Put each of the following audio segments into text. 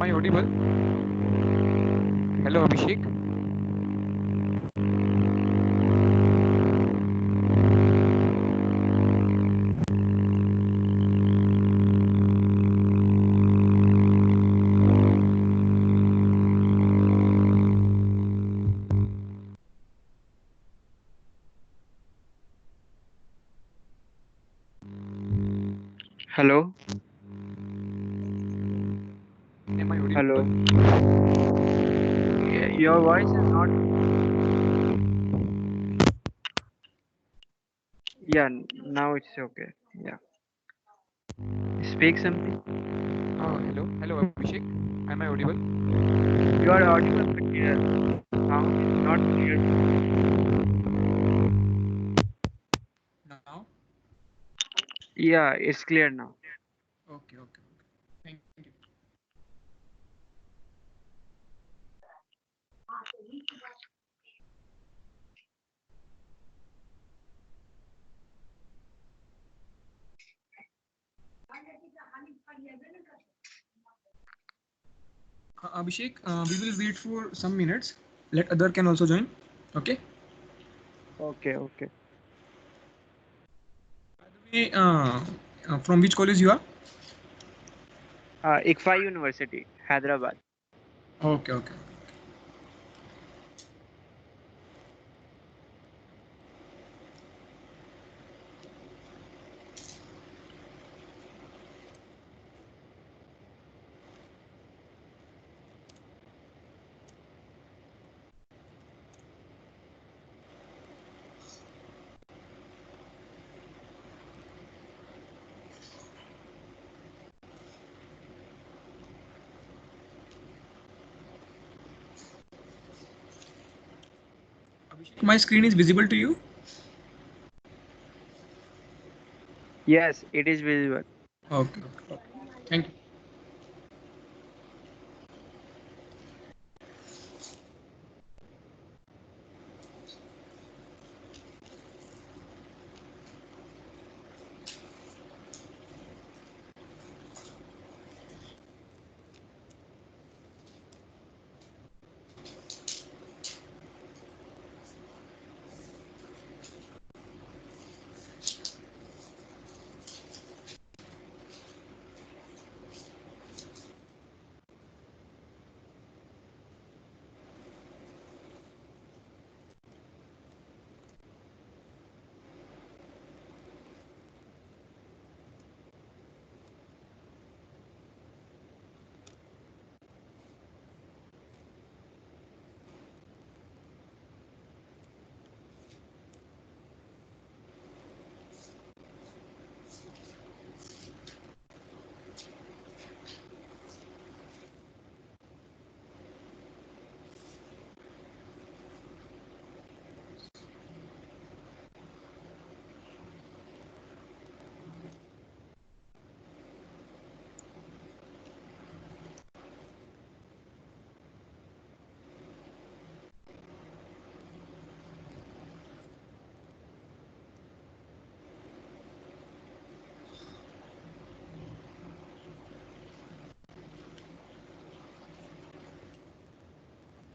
I audible? Hello, Abhishek. Hello, Am I audible? hello. Your voice is not. Yeah, now it's okay. Yeah, speak something. Hello, Abhishek. Am I audible? You are audible, but your sound is not clear to me. Now? Yeah, it's clear now. Okay. Thank you. Abhishek, we will wait for some minutes. Let other can also join. Okay. Okay, okay. By the way, from which college you are? ICFA University, Hyderabad. Okay. Abhishek, my screen is visible to you? Yes, it is visible. Okay. Thank you.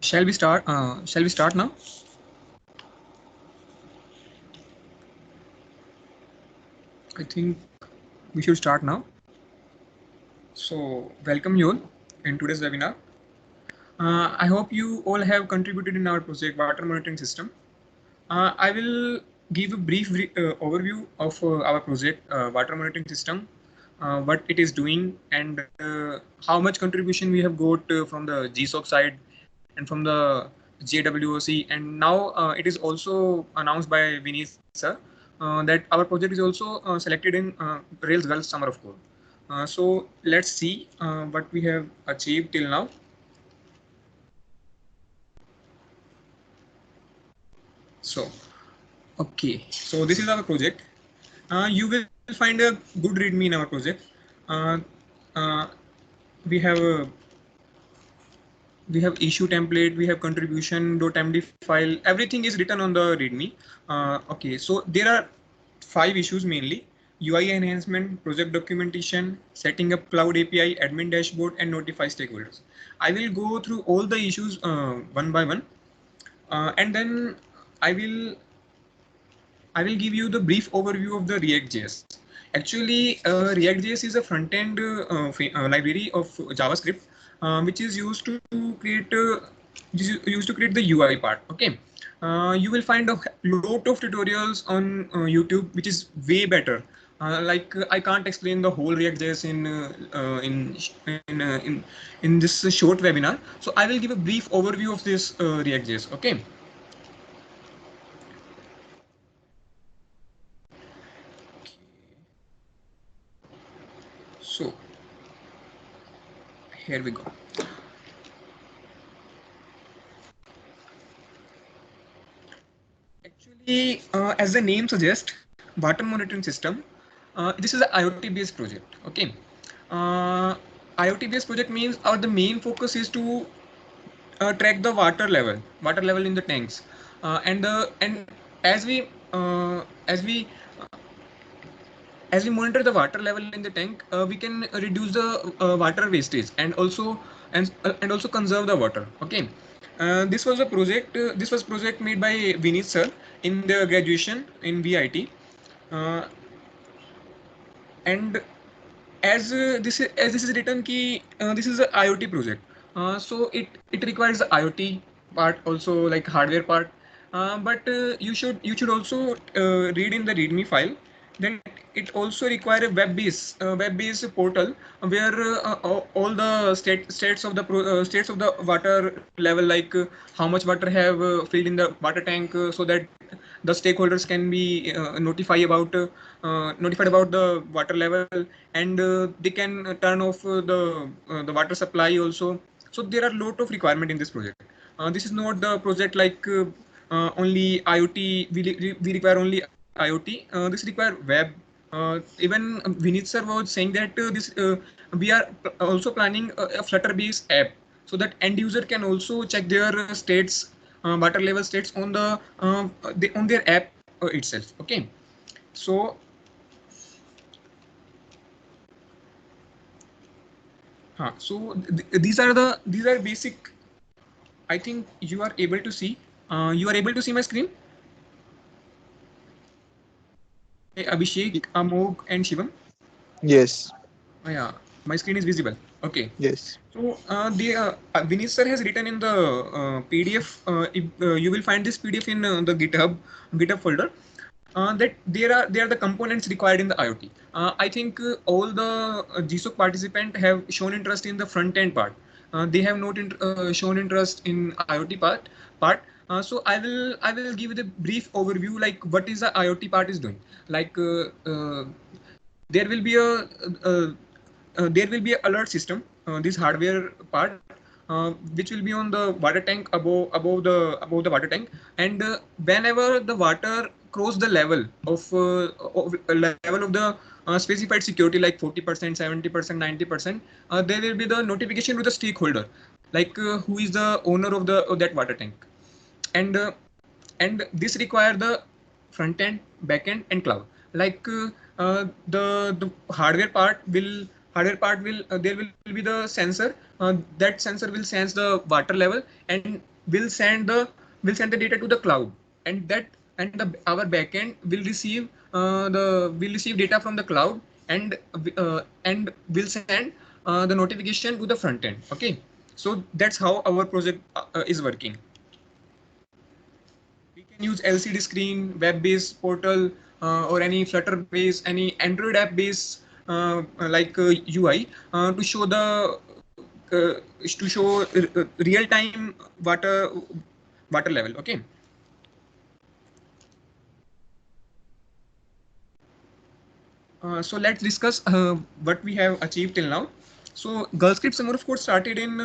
Shall we start? Shall we start now? I think we should start now. So, welcome you all in today's webinar. I hope you all have contributed in our project water monitoring system. I will give a brief overview of our project water monitoring system, what it is doing, and how much contribution we have got from the GSOC side and from the JWOC. And now it is also announced by Vineet sir that our project is also selected in Rails Gulf Summer of Code. So let's see what we have achieved till now. So, okay, so this is our project. You will find a good README in our project. Uh, uh, we have a we have issue template, we have contribution.md file, everything is written on the README. Okay, so there are 5 issues mainly. UI enhancement, project documentation, setting up cloud API, admin dashboard, and notify stakeholders. I will go through all the issues one by one, and then I will I will give you the brief overview of the React.js. Actually, React.js is a front-end library of JavaScript, which is used to create the UI part. Okay, you will find a lot of tutorials on YouTube, which is way better. I can't explain the whole React.js in this short webinar. So I will give a brief overview of this React.js. Okay. So here we go. Actually, as the name suggests, water monitoring system. This is an IoT-based project. Okay, IoT-based project means the main focus is to track the water level in the tanks, and as we uh, as we as we monitor the water level in the tank, we can reduce the water wastage and also conserve the water. Okay, this was a project. This was project made by Vineet sir in the graduation in VIT, uh, and as this is written ki this is a IoT project. So it requires the IoT part also, like hardware part. But you should also read in the README file that it also require a web-based portal where all the states of the water level, like how much water have filled in the water tank, so that the stakeholders can be notified about the water level, and they can turn off the water supply also. So there are a lot of requirement in this project. This is not the project like only IoT. We require only IoT. This require web. Even Vineet sir was saying that we are also planning a Flutter-based app, so that end user can also check their states, water level states on on their app itself. Okay, so these are basic. I think you are able to see. You are able to see my screen. Hey, Abhishek, Amog, and Shivam. Yes. Yeah, my screen is visible. Okay. Yes. So the Vineet sir has written in the PDF. You will find this PDF in the GitHub folder. That there are the components required in the IoT. I think all the GSOC participant have shown interest in the front end part. They have not shown interest in IoT part. So I will give the brief overview, like what is the IoT part is doing. Like there will be there will be an alert system, this hardware part, which will be on the water tank above the water tank, and whenever the water cross the level of level of the specified security, like 40%, 70%, 90%, there will be the notification to the stakeholder, like who is the owner of that water tank, and this require the front end, back end, and cloud. Like the hardware part will there will be the sensor. That sensor will sense the water level and will send the data to the cloud, and our backend will receive data from the cloud, and will send the notification to the front end. Okay, so that's how our project is working. We can use LCD screen, web-based portal, or any Flutter-based, any Android app-based UI uh, to show real-time water level. Okay. So let's discuss what we have achieved till now. So GirlScript Summer of Code started in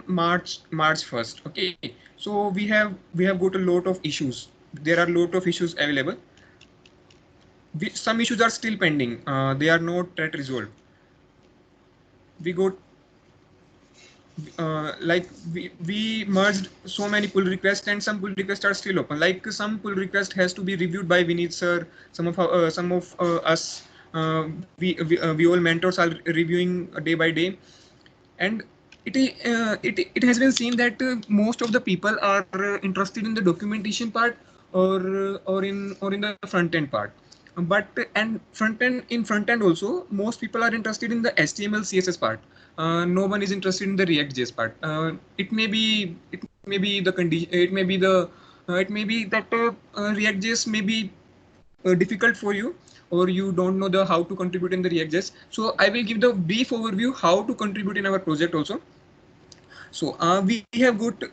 March 1st. Okay. So we have got a lot of issues. There are a lot of issues available. Some issues are still pending. They are not yet resolved. We got like we merged so many pull requests, and some pull requests are still open. Like some pull request has to be reviewed by Vineet sir. Some of us, we all mentors are reviewing day by day. And it has been seen that most of the people are interested in the documentation part, or in the front end part. But and front end also, most people are interested in the HTML CSS part. No one is interested in the React JS part. It may be the condition, it may be that React JS may be difficult for you, or you don't know the how to contribute in the React.js. So I will give the brief overview how to contribute in our project also. So we have got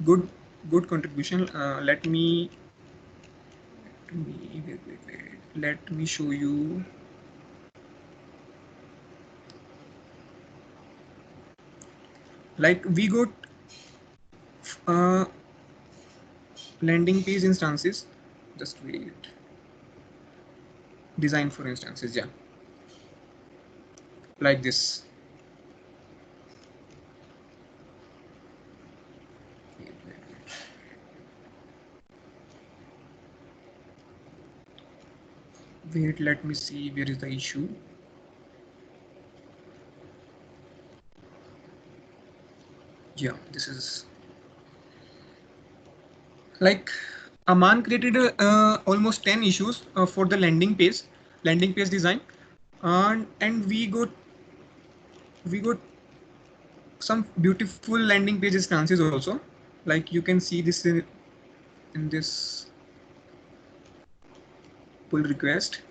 good good contribution. Let me show you. Like we got uh, landing page instances. Just wait. Design for instances, yeah, like this. Wait, let me see where is the issue. Yeah, this is like Aman created almost 10 issues for the landing page design, and we got some beautiful landing page instances also. Like you can see this in this pull request.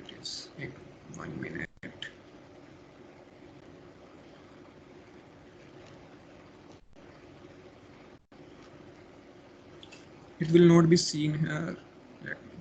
It is 1 minute. It will not be seen here. Let me.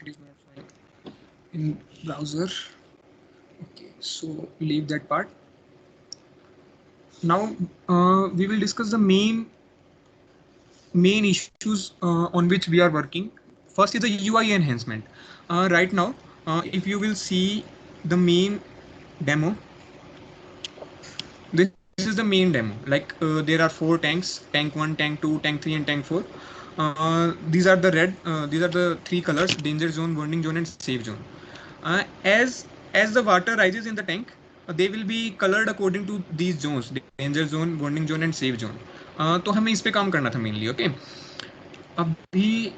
It is not showing in browser. Okay, so leave that part. Now we will discuss the main issues on which we are working. First is the UI enhancement. Right now, if you will see the main demo, this is the main demo. Like there are 4 tanks: tank 1, tank 2, tank 3, and tank 4. These are the red. These are the 3 colors: danger zone, warning zone, and safe zone. As the water rises in the tank, they will be colored according to these zones: danger zone, warning zone, and safe zone. तो हमें इस पे काम करना था mainly. Okay, अभी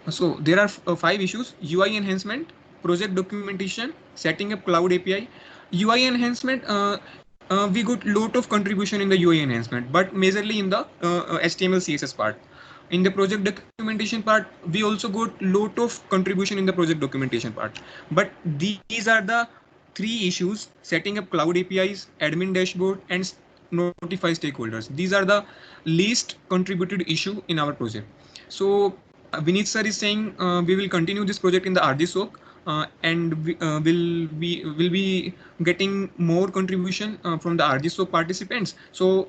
so there are 5 issues: UI enhancement, project documentation, setting up cloud API. UI enhancement, we got lot of contribution in the UI enhancement, but majorly in the HTML CSS part. In the project documentation part, we also got lot of contribution in the project documentation part. But these are the 3 issues: setting up cloud APIs, admin dashboard, and notify stakeholders. These are the least contributed issue in our project. So Vineet sir is saying we will continue this project in the RG SOC, and will be getting more contribution from the RG SOC participants. So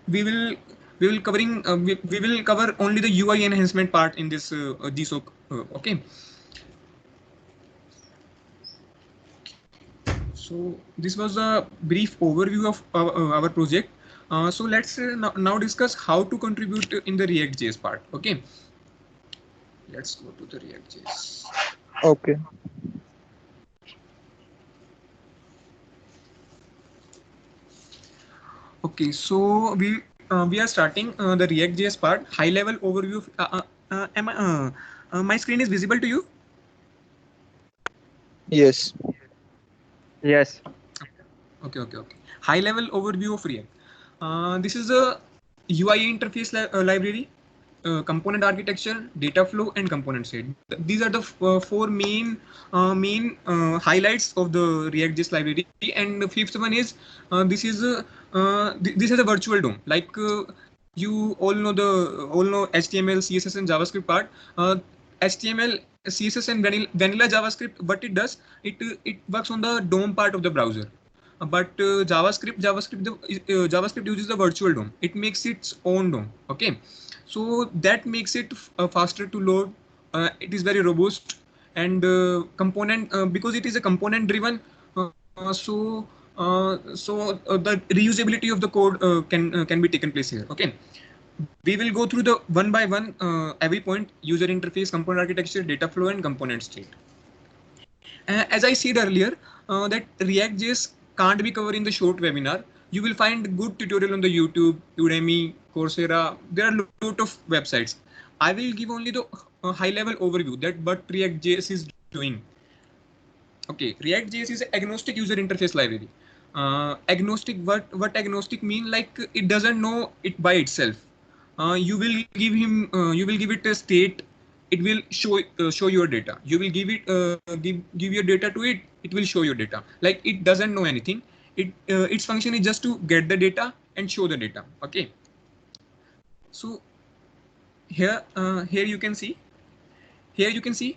we will we will cover only the UI enhancement part in this GSOC. Okay. So this was a brief overview of our project. So let's now discuss how to contribute in the React.js part. Okay. Let's go to the React.js. Okay. Okay, so we are starting the React.js part. High level overview of, my screen is visible to you? Yes. Yes. Okay. High level overview of React. This is a UI interface library, component architecture, data flow, and component state. These are the four main highlights of the React.js library. And the fifth one is this is a virtual DOM. Like you all know HTML, CSS, and JavaScript part. HTML, CSS, and vanilla JavaScript. What it does, it works on the DOM part of the browser. But JavaScript uses the virtual DOM. It makes its own DOM. Okay, so that makes it faster to load. It is very robust and component because it is a component driven. The reusability of the code can be taken place here. Okay, we will go through the one by one every point: user interface, component architecture, data flow, and component state. As I said earlier, that React.js can't be covered in the short webinar. You will find good tutorial on the YouTube, Udemy, Coursera. There are a lot of websites. I will give only the high level overview that what React.js is doing. Okay, React.js is an agnostic user interface library. Agnostic, what agnostic mean? Like it doesn't know it by itself. You will give it a state. It will show your data. You will give it give your data to it. It will show your data. Like it doesn't know anything. Its function is just to get the data and show the data. Okay. So here you can see. Here you can see.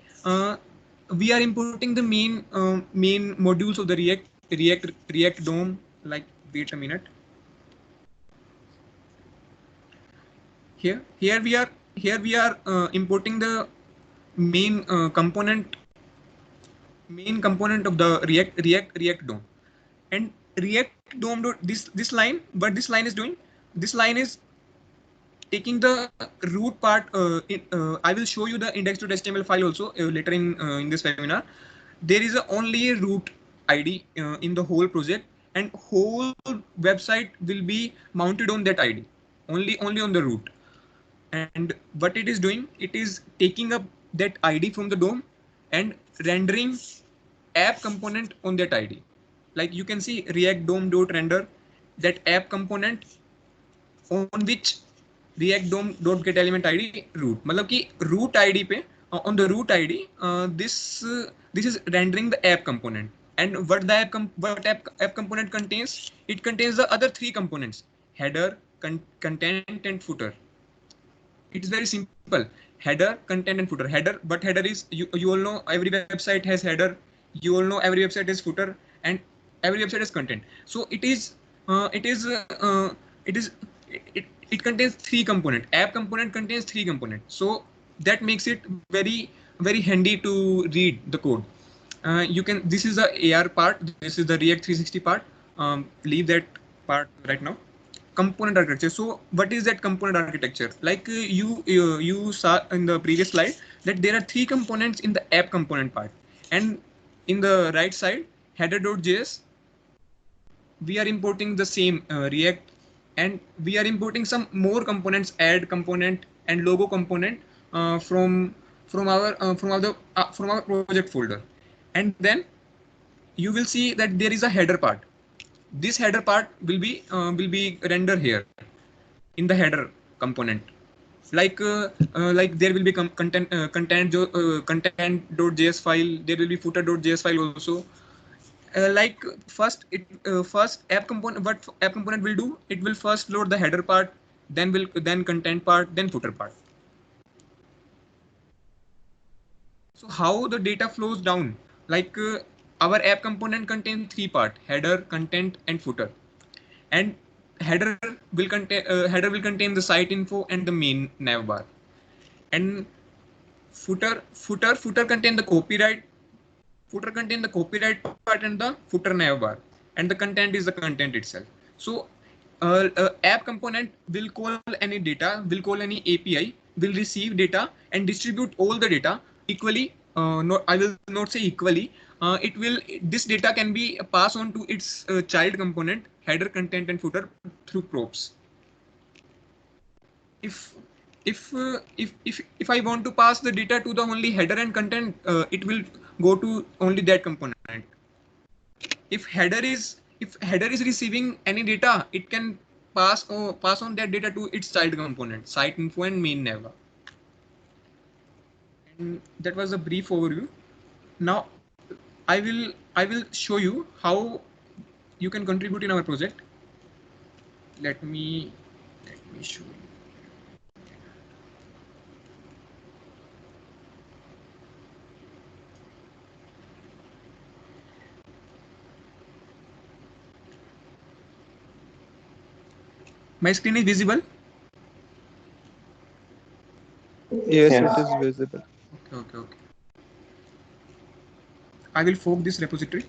We are importing the main modules of the React DOM. Like wait a minute. Here we are importing the main component of the React DOM. And React DOM this line, what this line is doing, this line is taking the root part. I will show you the index.html file also later in this webinar. There is only a root ID in the whole project, and whole website will be mounted on that ID, only on the root. And what it is doing, it is taking up that ID from the DOM and rendering app component on that ID. Like you can see React DOM.render, that app component on which React DOM.get element ID root. मतलब कि root ID पे on the root ID this is rendering the app component. And what the app component contains? It contains the other three components: header, content, and footer. It is very simple: header, content, and footer. Header, but header is you all know every website has header. You all know every website has footer, and every website has content. So it contains three component. App component contains three components. So that makes it very handy to read the code. You can. This is the AR part. This is the React 360 part. Leave that part right now. Component architecture. So what is that component architecture? Like you saw in the previous slide that there are three components in the app component part, and in the right side header.js we are importing the same React, and we are importing some more components, add component and logo component from our project folder. And then you will see that there is a header part. This header part will be rendered here in the header component. Like there will be content.js file. There will be footer.js file also. Like first app component, what app component will do, it will first load the header part, then content part, then footer part. So how the data flows down? Like our app component contains three parts: header, content, and footer. And header will contain the site info and the main nav bar. And footer contain the copyright. Footer contain the copyright part and the footer nav bar. And the content is the content itself. So app component will call any data, will call any API, will receive data and distribute all the data equally. I will not say equally. This data can be passed on to its child component, header, content, and footer through props. If I want to pass the data to the only header and content, it will go to only that component. If header is if header is receiving any data, it can pass on that data to its child component, site info and main nav. And that was a brief overview. Now I will show you how you can contribute in our project. Let me show you. My screen is visible. Yes, it Yes. is visible. Okay. I will fork this repository.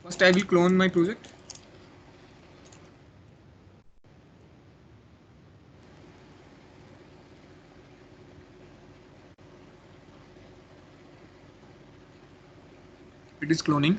First, I will clone my project. It is cloning.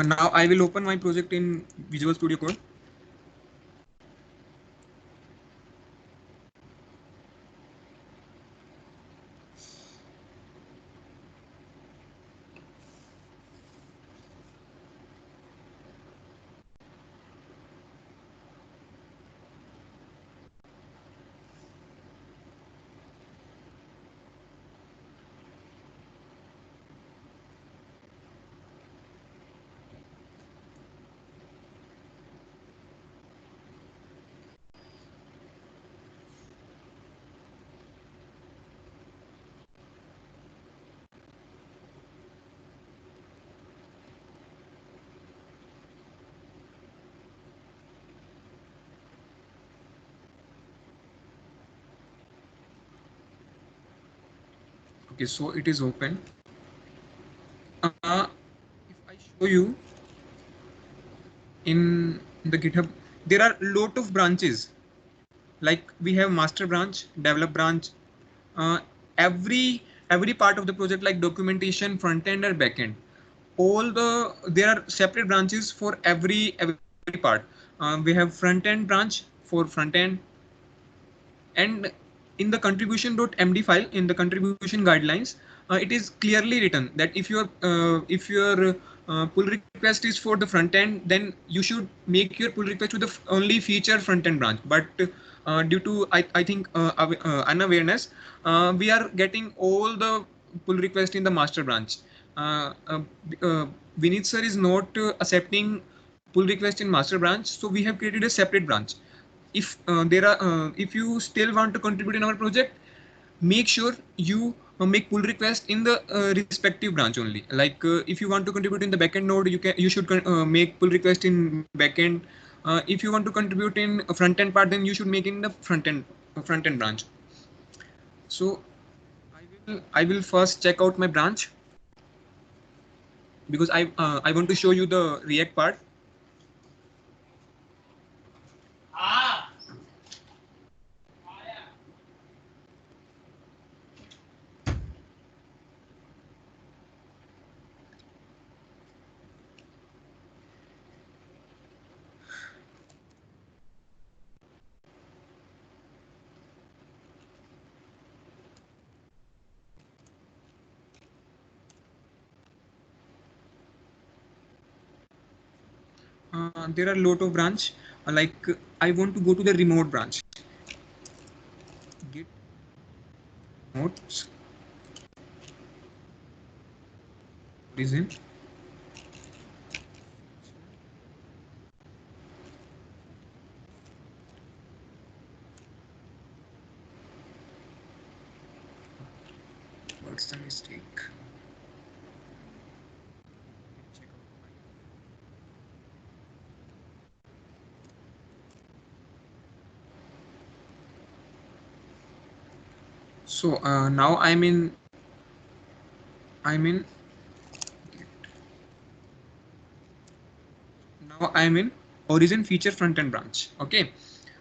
Now I will open my project in Visual Studio Code. Okay, so it is open. If I show you in the GitHub, there are lot of branches. Like we have master branch, develop branch, uh, every part of the project, like documentation, front end or back end. There are separate branches for every part. We have front end branch for front end, and in the contribution.md file, in the contribution guidelines, it is clearly written that if your pull request is for the front end, then you should make your pull request to the only feature front end branch. But due to I think unawareness, we are getting all the pull request in the master branch. uh, uh, uh, Vinit sir is not accepting pull request in master branch, so we have created a separate branch. If you still want to contribute in our project, make sure you make pull request in the respective branch only. Like if you want to contribute in the backend node, you should make pull request in backend. If you want to contribute in a front end part, then you should make in the front end branch. So I will first check out my branch, because I want to show you the React part. There are a lot of branch. I want to go to the remote branch. Git notes origin. What's the mistake? Check out my So now I'm in now I'm in origin feature front end branch. Okay.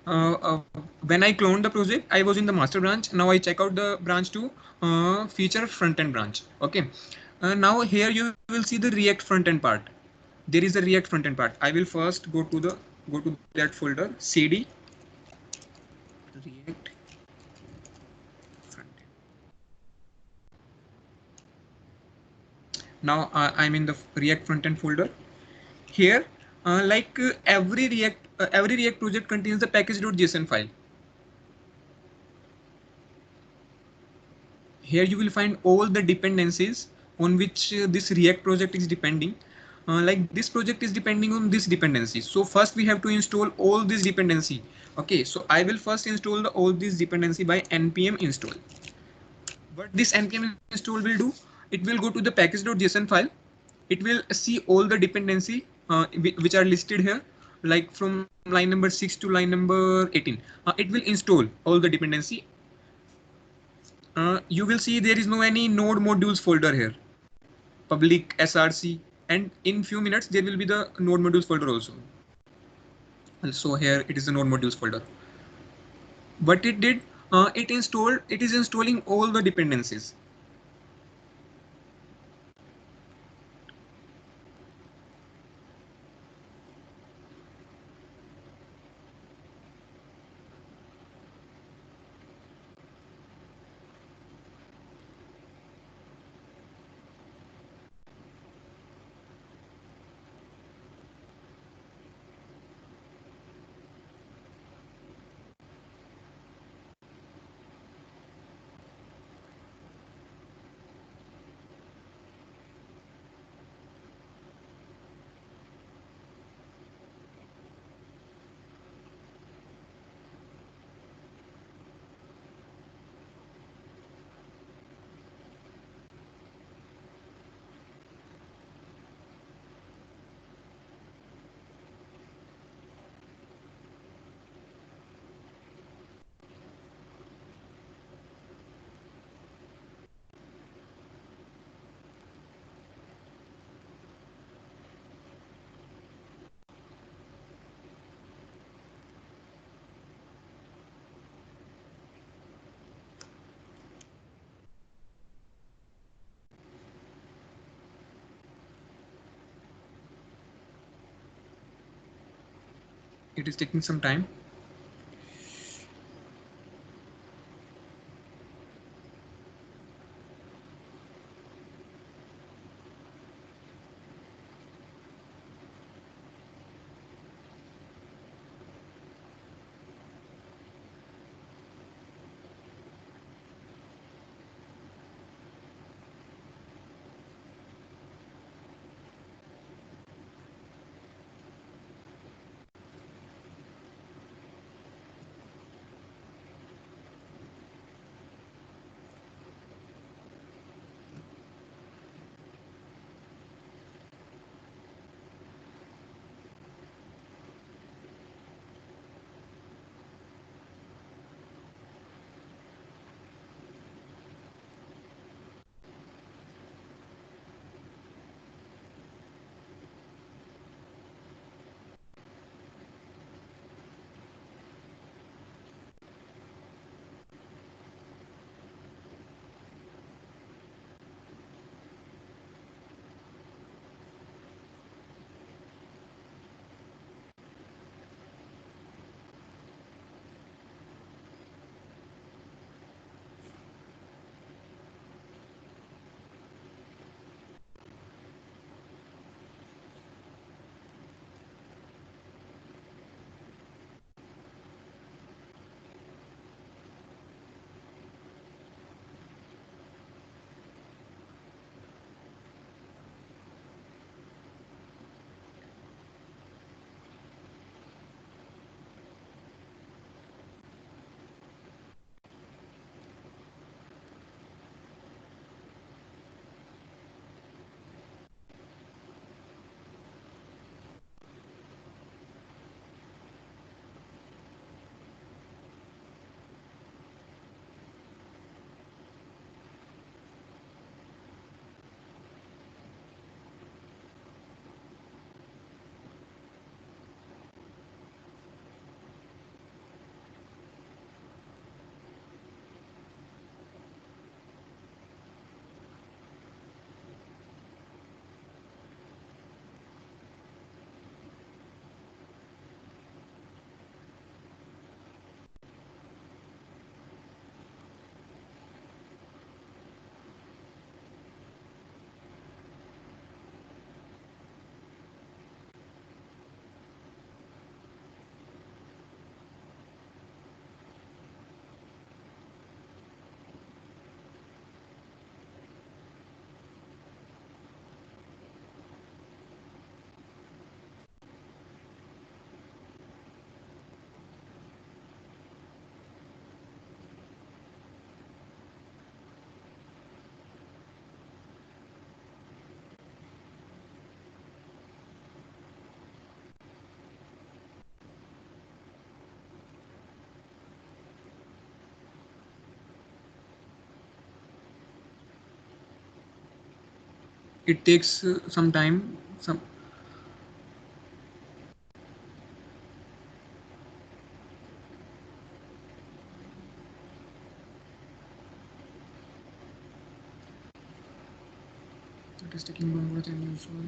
When I cloned the project, I was in the master branch. Now I check out the branch to feature front end branch. Okay. Now here you will see the React front end part. There is a React front end part. I will first go to that folder cd React front end. Now I'm in the React front end folder. Here, every React project contains the package.json file. Here you will find all the dependencies on which this React project is depending. Like this project is depending on this dependency. So first we have to install all this dependency. Okay, so I will first install all this dependency by npm install. What this npm install will do, it will go to the package.json file. It will see all the dependency which are listed here, like from line number 6 to line number 18. It will install all the dependency. You will see there is no any node modules folder here, public src, and in few minutes there will be the node modules folder also. So here it is the node modules folder. What it did, it is installing all the dependencies. It is taking some time. it takes some time. Some it is taking longer than usual.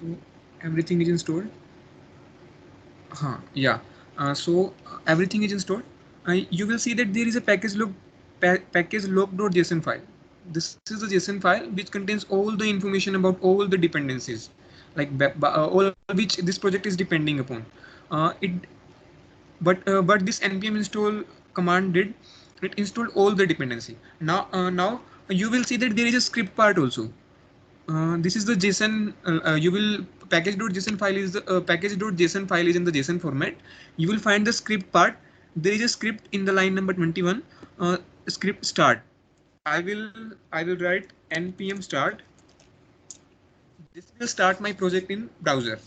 So everything is installed. Yeah. Everything is installed. You will see that there is a package log.json file. This is the JSON file which contains all the information about all the dependencies, like all which this project is depending upon. It but this npm install command did it installed all the dependency. Now you will see that there is a script part also. This is the JSON. You will package.json file is the package.json file is in the JSON format. You will find the script part. There is a script in the line number 21. Script start. I will I will write npm start. This will start my project in browser.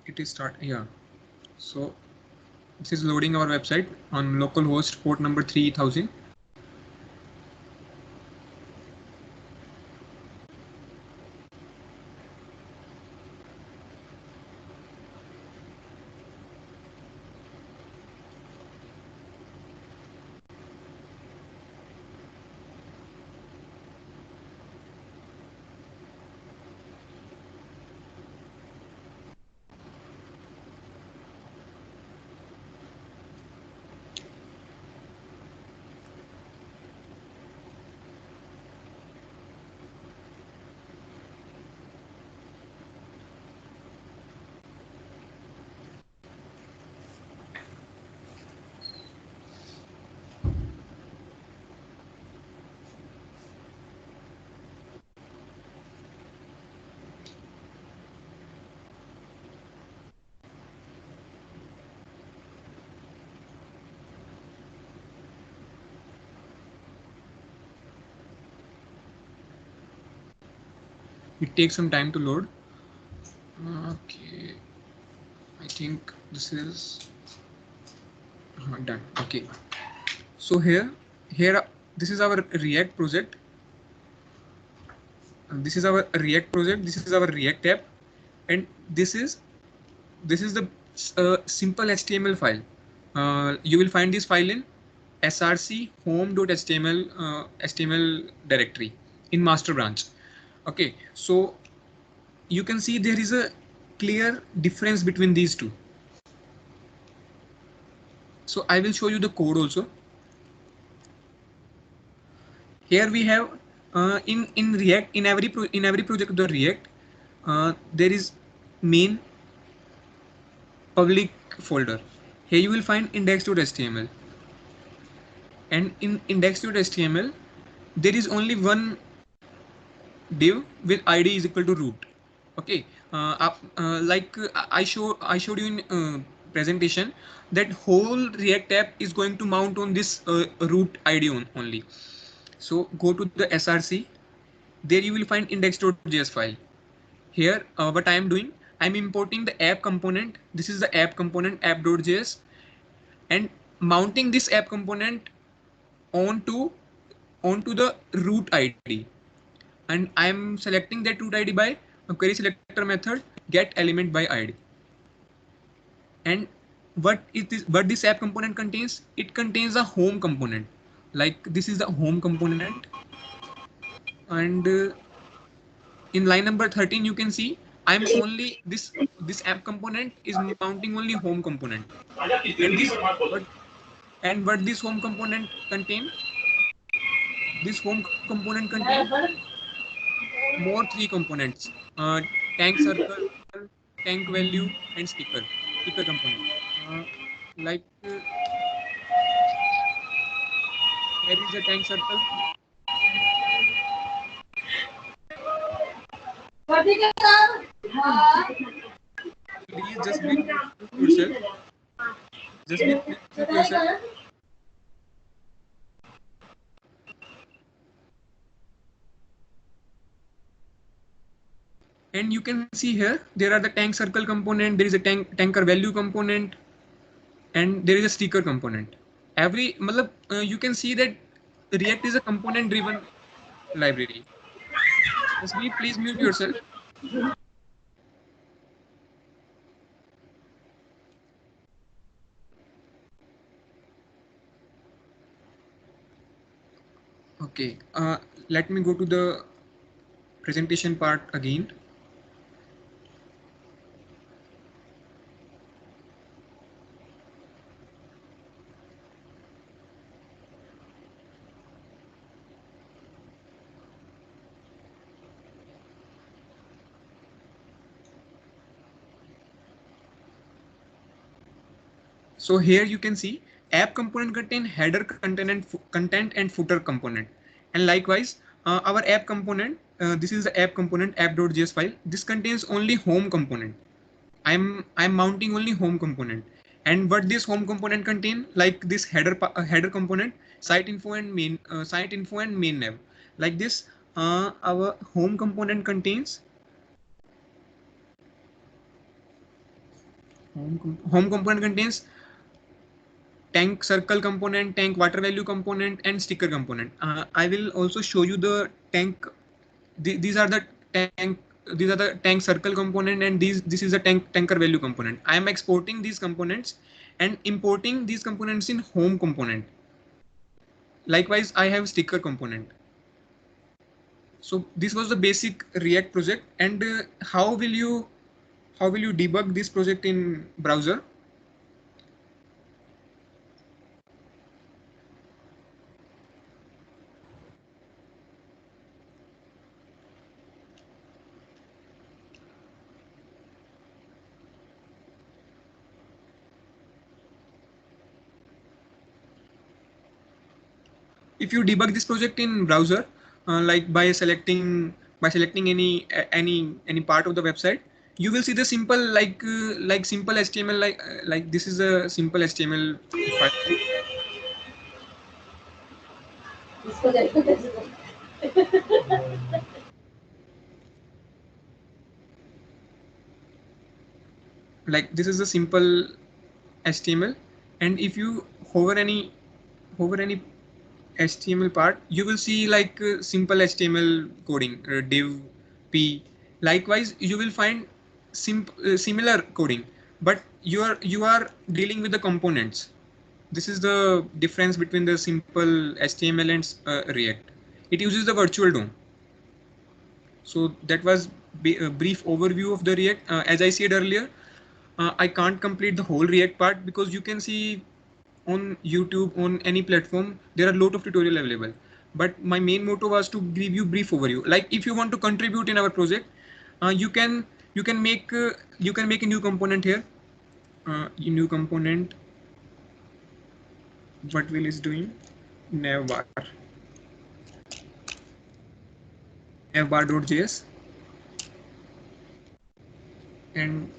It is start. Yeah. So this is loading our website on localhost port number 3000. It takes some time to load. Okay, I think this is done. Okay, so here this is our React project. This is our React project. This is our React app, and this is the simple HTML file. You will find this file in src home.html HTML directory in master branch. Okay, so you can see there is a clear difference between these two. So I will show you the code also. Here we have in React, in every project of the React, there is main public folder. Here you will find index.html, and in index.html there is only one div with id is equal to root. Okay, I showed you in presentation that whole React app is going to mount on this root id only. So go to the src. There you will find index.js file. Here what I am doing, I'm importing the app component. This is the app component, app.js, and mounting this app component onto the root id, and I'm selecting that root id by a query selector method get element by id. And what this app component contains, it contains a home component. Like this is the home component, and in line number 13 you can see I'm only this app component is mounting only home component. And what this home component contain, this home component contain more three components: tank circle, tank value, and sticker component. uh, like here is a tank circle. Please just be yourself. Just be yourself. And you can see here there are the tank circle component, there is a tanker value component, and there is a sticker component. You can see that React is a component driven library. Just please mute yourself. Okay, let me go to the presentation part again. So here you can see app component contain header content and footer component, and likewise our app component, this is the app component app.js file. This contains only home component. I'm mounting only home component. And what this home component contain, like this header component, site info and main nav. Like this, our home component contains home component contains tank circle component, tank water value component, and sticker component. I will also show you the tank. These are the tank. These are the tank circle component, and this is a tanker value component. I am exporting these components and importing these components in home component. Likewise, I have sticker component. So this was the basic React project. And how will you debug this project in browser? If you debug this project in browser, like by selecting any part of the website, you will see the simple like simple HTML, like this is a simple HTML file. like this is a simple HTML, and if you hover any HTML part, you will see like simple HTML coding, div, p. Likewise, you will find similar coding, but you are dealing with the components. This is the difference between the simple HTML and React. It uses the virtual DOM. So that was a brief overview of the React. As I said earlier, I can't complete the whole React part because you can see on YouTube, on any platform, there are a lot of tutorial available. But my main motto was to give you brief overview. Like if you want to contribute in our project, you can make a new component here. A new component. What Will is doing? Navbar. Navbar.js, and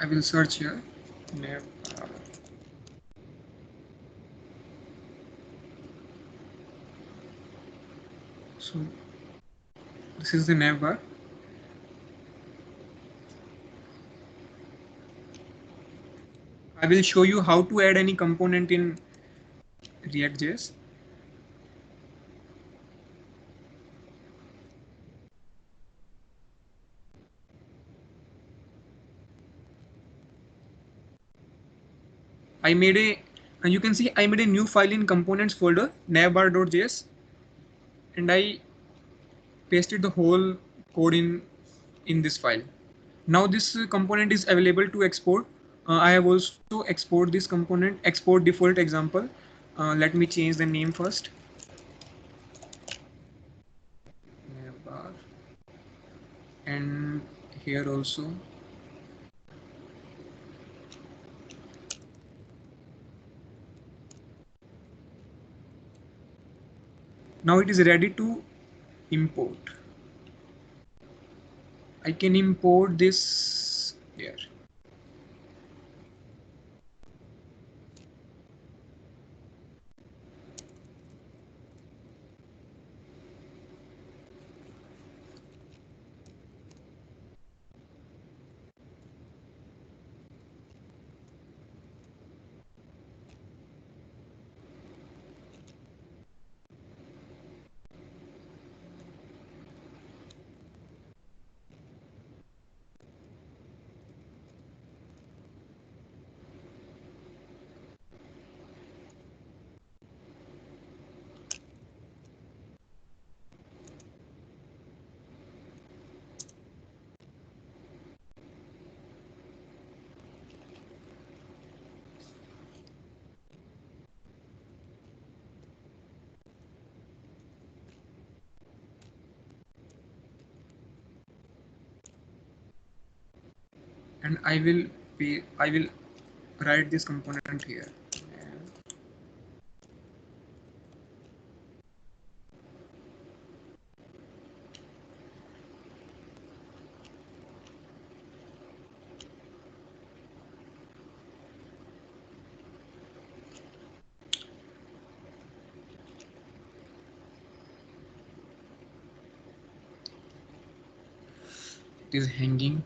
I will search here. Navbar. So this is the navbar. I will show you how to add any component in React.js. I made a, and you can see I made a new file in components folder, navbar.js, and I pasted the whole code in this file. Now this component is available to export. I have also export this component, export default example. Let me change the name first. Navbar. And here also. Now it is ready to import. I can import this here. And I will write this component here. It is hanging.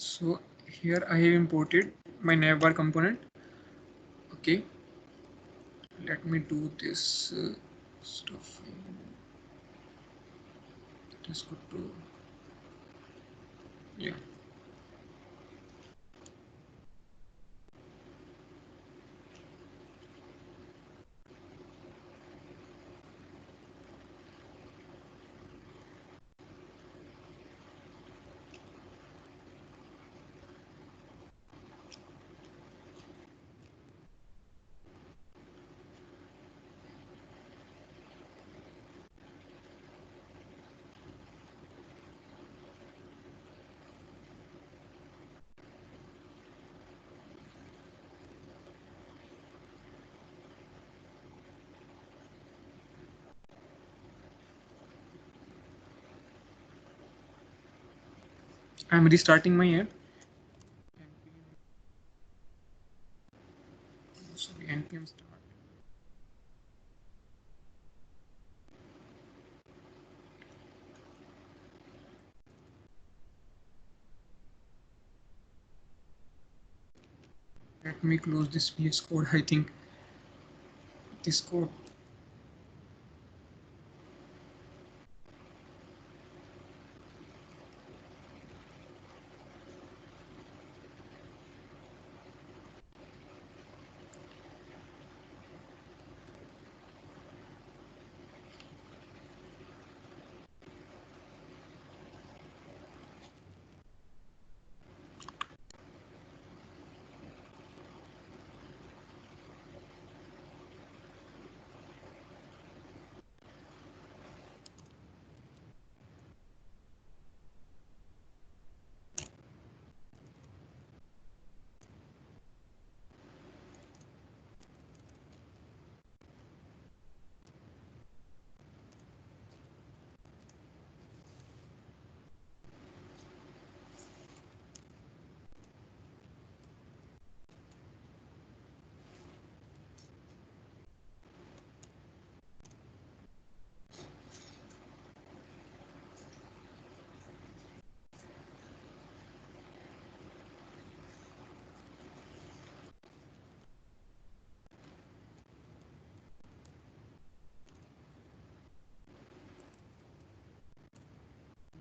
So here I have imported my navbar component. Okay, let me do this stuff. Let's go to, yeah. I'm restarting my app. Sorry, npm start. Let me close this VS Code. I think this code.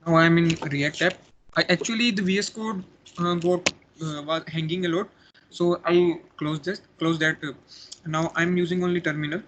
Now I'm in React app. I actually the VS Code got was hanging a lot, so I close that. Now I'm using only terminal.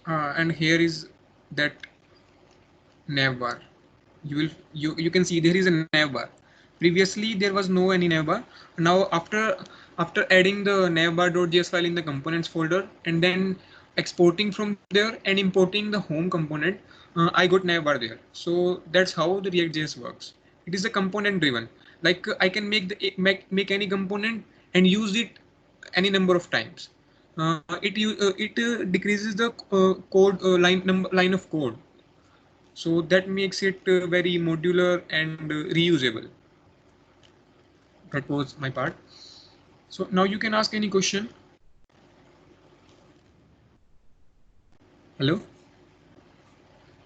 And here is that navbar. You can see there is a navbar. Previously there was no any navbar. Now after adding the navbar.js file in the components folder and then exporting from there and importing the home component, I got navbar there. So that's how the React.js works. It is a component driven. Like I can make any component and use it any number of times. It decreases the line of code. So that makes it very modular and reusable. That was my part. So now you can ask any question. Hello.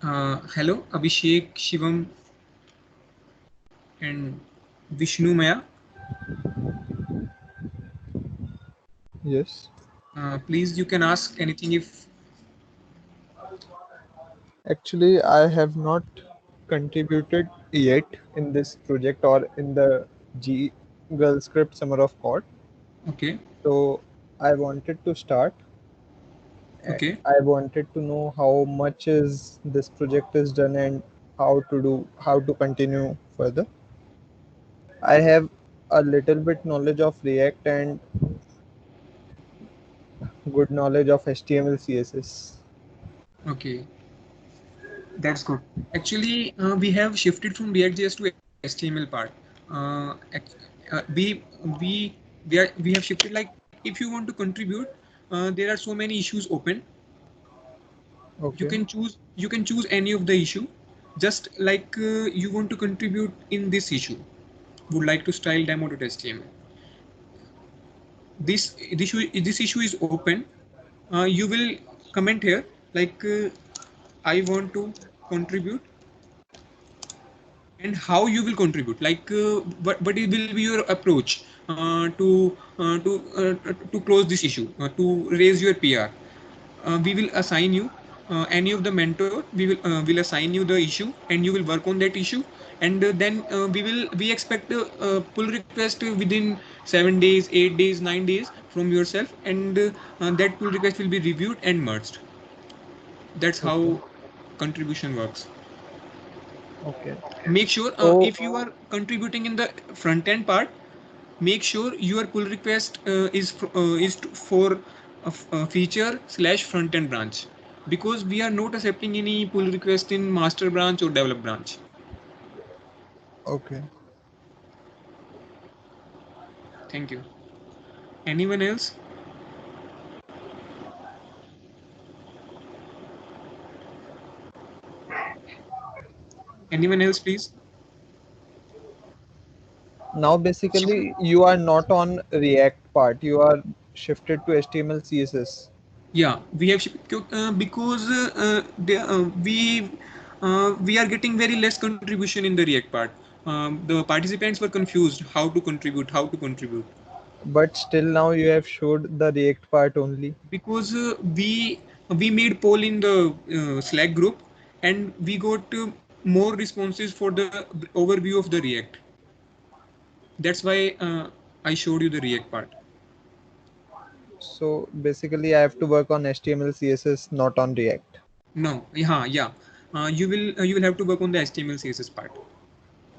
Hello, Abhishek, Shivam, and Vishnu Maya. Yes. Please, you can ask anything if. Actually, I have not contributed yet in this project or in the G Girl Script Summer of Code. Okay. So I wanted to start. Okay. I wanted to know how much is this project is done and how to continue further. I have a little bit knowledge of React and good knowledge of HTML, CSS. Okay. That's good. Actually, we have shifted from React.js to HTML part. Uh, act- we have shifted, like if you want to contribute, there are so many issues open. Okay. You can choose any of the issue, just like you want to contribute in this issue. Would like to style demo.html. This issue is open. You will comment here like I want to contribute, and how you will contribute, like what it will be your approach to close this issue, to raise your PR. We will assign you any of the mentor. We will assign you the issue, and you will work on that issue, and then we expect pull request within 7 days, 8 days, 9 days from yourself, and that pull request will be reviewed and merged. That's how Okay. contribution works. Okay. Make sure So if you are contributing in the front end part, make sure your pull request for a feature slash front end branch, because we are not accepting any pull request in master branch or develop branch. okay. Thank you. Anyone else? Anyone else, please? Now Shivam? basically you are not on React part. You are shifted to HTML, CSS. Yeah, we have because we are getting very less contribution in the React part. The participants were confused how to contribute, But still now you have showed the React part only. because we made poll in the Slack group, and we got more responses for the overview of the React. That's why I showed you the React part. So basically I have to work on HTML, CSS, not on React. No, yeah. You will have to work on the HTML CSS part.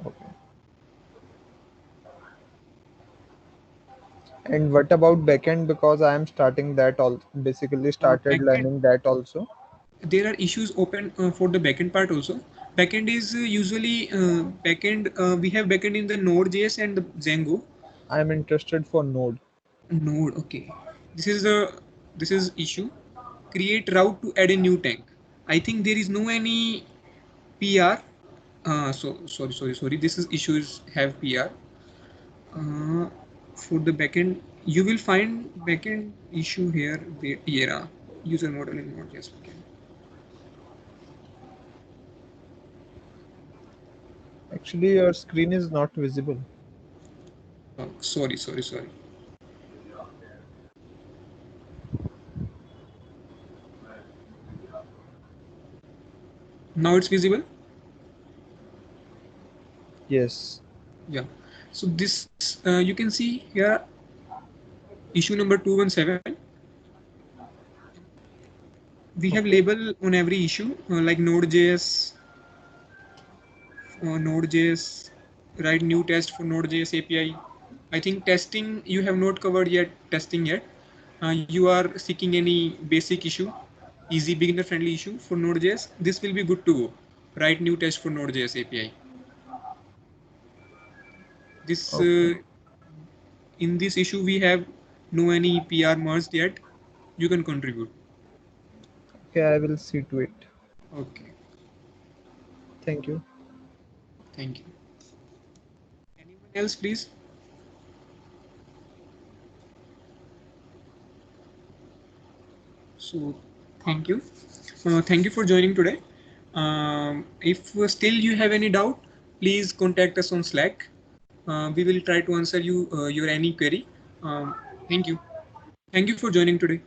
Okay. And what about backend? Because I am starting that all basically started Backend, learning that also. there are issues open for the backend part also. Backend is usually backend. We have backend in the Node.js and the Django. I am interested for Node. Node, okay. This is the this is issue. Create route to add a new tank. I think there is no any PR. Sorry. This is issues have PR. Uh, for the backend, you will find backend issue here. Here, user model in Node.js backend. Actually your screen is not visible. Sorry. Now it's visible. Yes. Yeah. So this you can see here issue number 217. We have Okay. label on every issue like Node.js, write new test for Node.js API. I think testing you have not covered yet. Testing yet. You are seeking any basic issue, easy beginner friendly issue for Node.js. This will be good to go. Write new test for Node.js API. This Okay. in this issue we have no any PR merged yet. You can contribute. Okay, I will see to it. Okay. Thank you. Thank you. Anyone else, please? So thank you. Thank you for joining today. If still you have any doubt, please contact us on Slack. We will try to answer your any query. Thank you. Thank you for joining today.